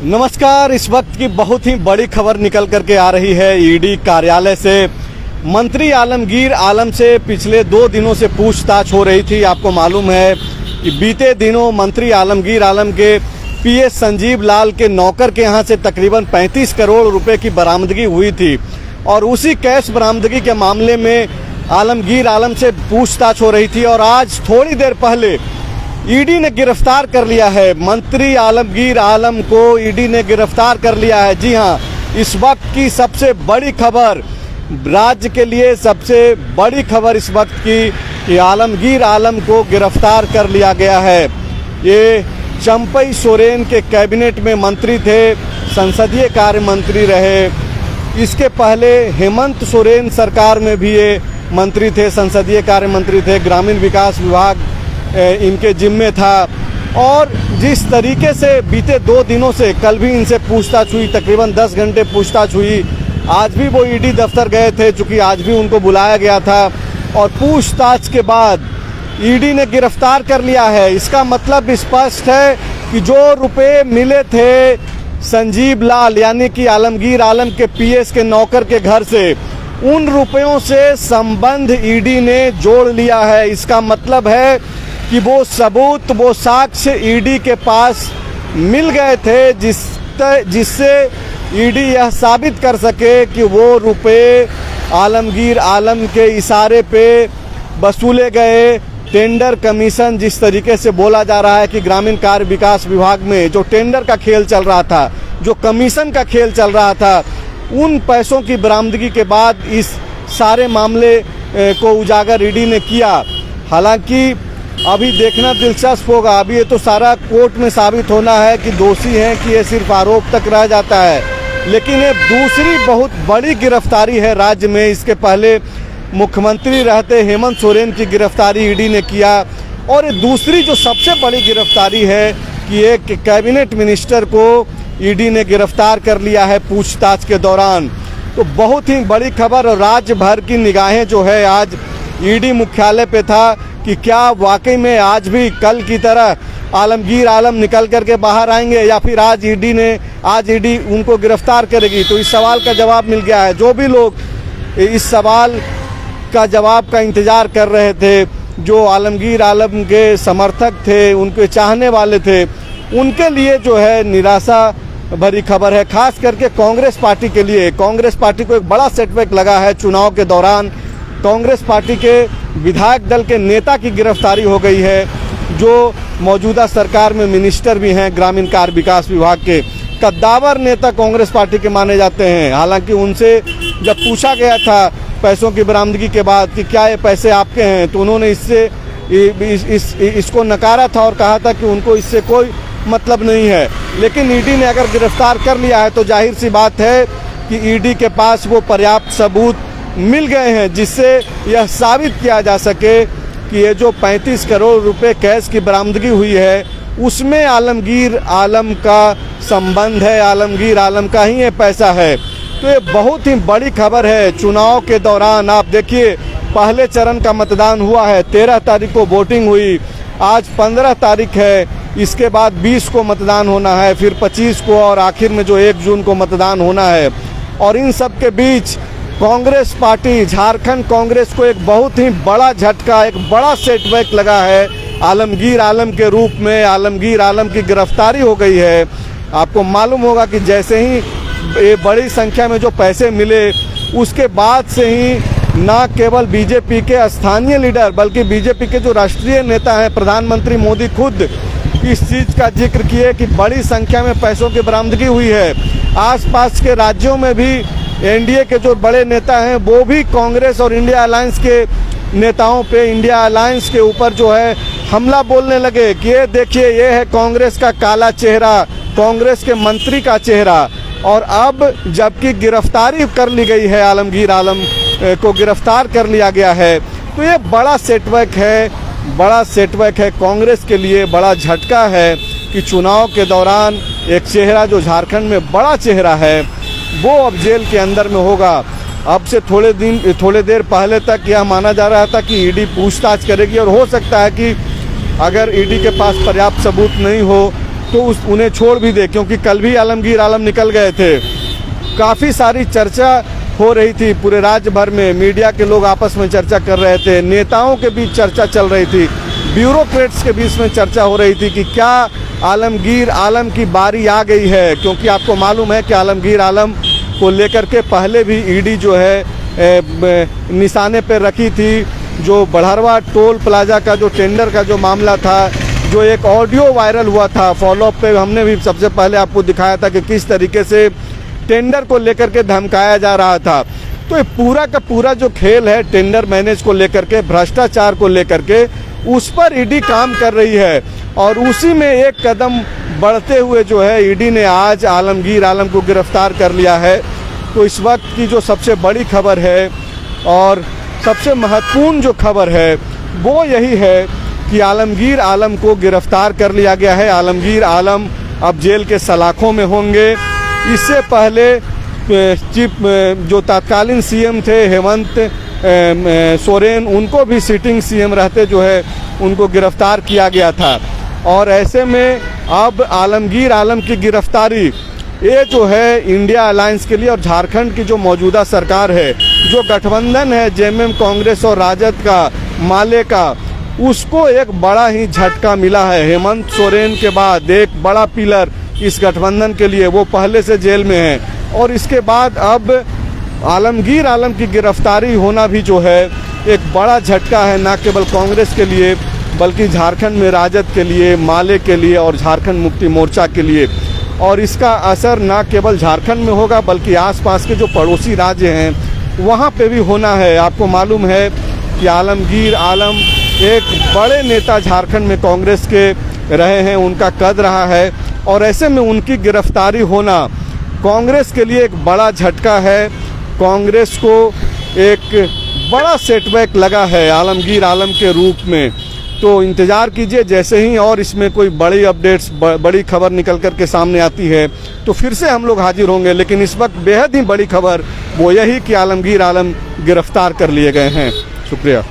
नमस्कार। इस वक्त की बहुत ही बड़ी खबर निकल करके आ रही है ईडी कार्यालय से। मंत्री आलमगीर आलम से पिछले 2 दिनों से पूछताछ हो रही थी। आपको मालूम है कि बीते दिनों मंत्री आलमगीर आलम के पीएस संजीव लाल के नौकर के यहां से तकरीबन 35 करोड़ रुपए की बरामदगी हुई थी और उसी कैश बरामदगी के मामले में आलमगीर आलम से पूछताछ हो रही थी और आज थोड़ी देर पहले ईडी ने गिरफ्तार कर लिया है। मंत्री आलमगीर आलम को ईडी ने गिरफ्तार कर लिया है। जी हां, इस वक्त की सबसे बड़ी खबर, राज्य के लिए सबसे बड़ी खबर इस वक्त की कि आलमगीर आलम को गिरफ्तार कर लिया गया है। ये चंपई सोरेन के कैबिनेट में मंत्री थे, संसदीय कार्य मंत्री रहे। इसके पहले हेमंत सोरेन सरकार में भी ये मंत्री थे, संसदीय कार्य मंत्री थे। ग्रामीण विकास विभाग इनके जिम्मे था और जिस तरीके से बीते 2 दिनों से, कल भी इनसे पूछताछ हुई, तकरीबन 10 घंटे पूछताछ हुई। आज भी वो ईडी दफ्तर गए थे, चूँकि आज भी उनको बुलाया गया था और पूछताछ के बाद ईडी ने गिरफ्तार कर लिया है। इसका मतलब स्पष्ट है कि जो रुपए मिले थे संजीव लाल यानी कि आलमगीर आलम के पीएस के नौकर के घर से, उन रुपयों से संबंध ईडी ने जोड़ लिया है। इसका मतलब है कि वो सबूत, वो साक्ष्य ईडी के पास मिल गए थे जिससे ईडी यह साबित कर सके कि वो रुपए आलमगीर आलम के इशारे पे वसूले गए। टेंडर कमीशन, जिस तरीके से बोला जा रहा है कि ग्रामीण कार्य विकास विभाग में जो टेंडर का खेल चल रहा था, जो कमीशन का खेल चल रहा था, उन पैसों की बरामदगी के बाद इस सारे मामले को उजागर ईडी ने किया। हालांकि अभी देखना दिलचस्प होगा। अभी ये तो सारा कोर्ट में साबित होना है कि दोषी हैं कि ये सिर्फ आरोप तक रह जाता है, लेकिन ये दूसरी बहुत बड़ी गिरफ्तारी है राज्य में। इसके पहले मुख्यमंत्री रहते हेमंत सोरेन की गिरफ्तारी ईडी ने किया और ये दूसरी जो सबसे बड़ी गिरफ्तारी है कि एक कैबिनेट मिनिस्टर को ईडी ने गिरफ्तार कर लिया है पूछताछ के दौरान। तो बहुत ही बड़ी खबर और राज्य भर की निगाहें जो है आज ईडी मुख्यालय पे था कि क्या वाकई में आज भी कल की तरह आलमगीर आलम निकल करके बाहर आएंगे या फिर आज ईडी उनको गिरफ्तार करेगी। तो इस सवाल का जवाब मिल गया है। जो भी लोग इस सवाल का जवाब का इंतजार कर रहे थे, जो आलमगीर आलम के समर्थक थे, उनके चाहने वाले थे, उनके लिए जो है निराशा भरी खबर है। खास करके कांग्रेस पार्टी के लिए, कांग्रेस पार्टी को एक बड़ा सेटबैक लगा है। चुनाव के दौरान कांग्रेस पार्टी के विधायक दल के नेता की गिरफ्तारी हो गई है, जो मौजूदा सरकार में मिनिस्टर भी हैं ग्रामीण कार्य विकास विभाग के। कद्दावर नेता कांग्रेस पार्टी के माने जाते हैं। हालांकि उनसे जब पूछा गया था पैसों की बरामदगी के बाद कि क्या ये पैसे आपके हैं, तो उन्होंने इसको नकारा था और कहा था कि उनको इससे कोई मतलब नहीं है। लेकिन ईडी ने अगर गिरफ्तार कर लिया है तो जाहिर सी बात है कि ईडी के पास वो पर्याप्त सबूत मिल गए हैं जिससे यह साबित किया जा सके कि ये जो 35 करोड़ रुपए कैश की बरामदगी हुई है उसमें आलमगीर आलम का संबंध है, आलमगीर आलम का ही ये पैसा है। तो ये बहुत ही बड़ी खबर है। चुनाव के दौरान आप देखिए, पहले चरण का मतदान हुआ है, 13 तारीख को वोटिंग हुई, आज 15 तारीख है, इसके बाद 20 को मतदान होना है, फिर 25 को और आखिर में जो 1 जून को मतदान होना है। और इन सब के बीच कांग्रेस पार्टी, झारखंड कांग्रेस को एक बहुत ही बड़ा झटका, एक बड़ा सेटबैक लगा है। आलमगीर आलम के रूप में आलमगीर आलम की गिरफ्तारी हो गई है। आपको मालूम होगा कि जैसे ही ये बड़ी संख्या में जो पैसे मिले, उसके बाद से ही न केवल बीजेपी के स्थानीय लीडर बल्कि बीजेपी के जो राष्ट्रीय नेता हैं, प्रधानमंत्री मोदी खुद इस चीज़ का जिक्र किए कि बड़ी संख्या में पैसों की बरामदगी हुई है। आसपास के राज्यों में भी एनडीए के जो बड़े नेता हैं वो भी कांग्रेस और इंडिया अलायंस के नेताओं पे, इंडिया अलायंस के ऊपर जो है हमला बोलने लगे कि ये देखिए, ये है कांग्रेस का काला चेहरा, कांग्रेस के मंत्री का चेहरा। और अब जबकि गिरफ्तारी कर ली गई है, आलमगीर आलम को गिरफ्तार कर लिया गया है, तो ये बड़ा सेटबैक है, बड़ा सेटबैक है कांग्रेस के लिए। बड़ा झटका है कि चुनाव के दौरान एक चेहरा जो झारखंड में बड़ा चेहरा है वो अब जेल के अंदर में होगा। अब से थोड़े देर पहले तक यह माना जा रहा था कि ईडी पूछताछ करेगी और हो सकता है कि अगर ईडी के पास पर्याप्त सबूत नहीं हो तो उन्हें छोड़ भी दे, क्योंकि कल भी आलमगीर आलम निकल गए थे। काफ़ी सारी चर्चा हो रही थी पूरे राज्य भर में, मीडिया के लोग आपस में चर्चा कर रहे थे, नेताओं के बीच चर्चा चल रही थी, ब्यूरोक्रेट्स के बीच में चर्चा हो रही थी कि क्या आलमगीर आलम की बारी आ गई है। क्योंकि आपको मालूम है कि आलमगीर आलम को लेकर के पहले भी ईडी जो है निशाने पर रखी थी। जो बढ़ारवा टोल प्लाजा का जो टेंडर का जो मामला था, जो एक ऑडियो वायरल हुआ था, फॉलोअप पे हमने भी सबसे पहले आपको दिखाया था कि किस तरीके से टेंडर को लेकर के धमकाया जा रहा था। तो ये पूरा का पूरा जो खेल है टेंडर मैनेज को लेकर के, भ्रष्टाचार को लेकर के, उस पर ईडी काम कर रही है। और उसी में एक कदम बढ़ते हुए जो है ईडी ने आज आलमगीर आलम को गिरफ्तार कर लिया है। तो इस वक्त की जो सबसे बड़ी खबर है और सबसे महत्वपूर्ण जो खबर है वो यही है कि आलमगीर आलम को गिरफ्तार कर लिया गया है। आलमगीर आलम अब जेल के सलाखों में होंगे। इससे पहले चीफ जो तत्कालीन सीएम थे हेमंत सोरेन, उनको भी सिटिंग सीएम रहते जो है उनको गिरफ्तार किया गया था। और ऐसे में अब आलमगीर आलम की गिरफ्तारी ये जो है इंडिया अलायंस के लिए और झारखंड की जो मौजूदा सरकार है, जो गठबंधन है जेएमएम कांग्रेस और राजद का, माले का, उसको एक बड़ा ही झटका मिला है। हेमंत सोरेन के बाद एक बड़ा पिलर इस गठबंधन के लिए, वो पहले से जेल में है। और इसके बाद अब आलमगीर आलम की गिरफ्तारी होना भी जो है एक बड़ा झटका है, न केवल कांग्रेस के लिए बल्कि झारखंड में राजद के लिए, माले के लिए और झारखंड मुक्ति मोर्चा के लिए। और इसका असर न केवल झारखंड में होगा बल्कि आसपास के जो पड़ोसी राज्य हैं वहाँ पे भी होना है। आपको मालूम है कि आलमगीर आलम एक बड़े नेता झारखंड में कांग्रेस के रहे हैं, उनका कद रहा है। और ऐसे में उनकी गिरफ्तारी होना कांग्रेस के लिए एक बड़ा झटका है। कांग्रेस को एक बड़ा सेटबैक लगा है आलमगीर आलम के रूप में। तो इंतज़ार कीजिए, जैसे ही और इसमें कोई बड़ी अपडेट्स, बड़ी खबर निकल कर के सामने आती है तो फिर से हम लोग हाजिर होंगे। लेकिन इस वक्त बेहद ही बड़ी खबर वो यही कि आलमगीर आलम गिरफ्तार कर लिए गए हैं। शुक्रिया।